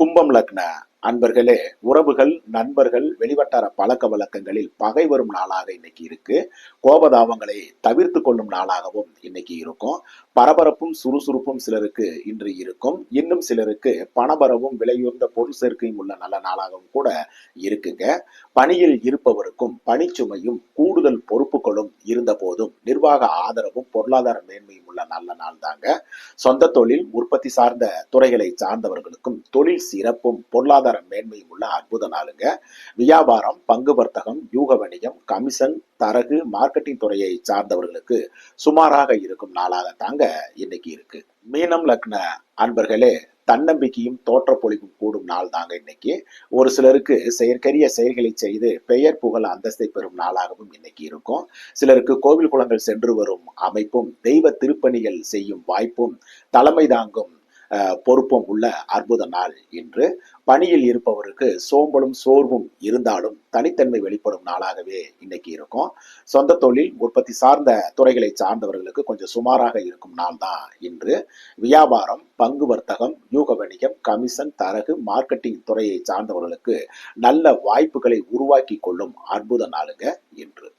கும்பம் லக்ன அன்பர்களே, உறவுகள், நண்பர்கள், வெளிவட்டார பழக்க வழக்கங்களில் பகை வரும் நாளாக இன்னைக்கு இருக்கு. கோபதாபங்களை தவிர்த்து கொள்ளும் நாளாகவும் இன்னைக்கு இருக்கும். பரபரப்பும் சுறுசுறுப்பும் சிலருக்கு இன்று இருக்கும். இன்னும் சிலருக்கு பணபரவும் விலையுயர்ந்த பொருள் சேர்க்கையும் உள்ள நல்ல நாளாகவும் கூட இருக்குங்க. பணியில் இருப்பவருக்கும் பணிச்சுமையும் கூடுதல் பொறுப்புகளும் இருந்த போதும் நிர்வாக ஆதரவும் பொருளாதார மேன்மையும் உள்ள நல்ல நாள் தாங்க. சொந்த தொழில், உற்பத்தி சார்ந்த துறைகளை சார்ந்தவர்களுக்கும் தொழில் சிறப்பும் பொருளாதார மேன்மையும் உள்ள அற்புத நாளுங்க. வியாபாரம், பங்கு வர்த்தகம், யூக வணிகம், கமிஷன், தரகு, மார்க்கெட்டிங் துறையை சார்ந்தவர்களுக்கு சுமாராக இருக்கும் நாளாக தாங்க இன்னைக்கு இருக்கு. மீனம் லக்ன அன்பர்களே, தன்னம்பிக்கையும் தோற்றப்பொழிவும் கூடும் நாள் தாங்க இன்னைக்கு. ஒரு சிலருக்கு செயற்கரிய செயல்களை செய்து பெயர் புகழ் அந்தஸ்தை பெறும் நாளாகவும் இன்னைக்கு இருக்கும். சிலருக்கு கோவில் குளங்கள் சென்று வரும் அமைப்பும், தெய்வ திருப்பணிகள் செய்யும் வாய்ப்பும், தலைமை தாங்கும் பொறுப்பும் உள்ள அற்புத நாள் இன்று. பணியில் இருப்பவருக்கு சோம்பலும் சோர்வும் இருந்தாலும் தனித்தன்மை வெளிப்படும் நாளாகவே இன்னைக்கு இருக்கும். சொந்த தொழில், உற்பத்தி சார்ந்த துறைகளை சார்ந்தவர்களுக்கு கொஞ்சம் சுமாராக இருக்கும் நாள் தான் இன்று. வியாபாரம், பங்கு வர்த்தகம், யூக வணிகம், கமிஷன், தரகு, மார்க்கெட்டிங் துறையை சார்ந்தவர்களுக்கு நல்ல வாய்ப்புகளை உருவாக்கி கொள்ளும் அற்புத நாளுங்க இன்று.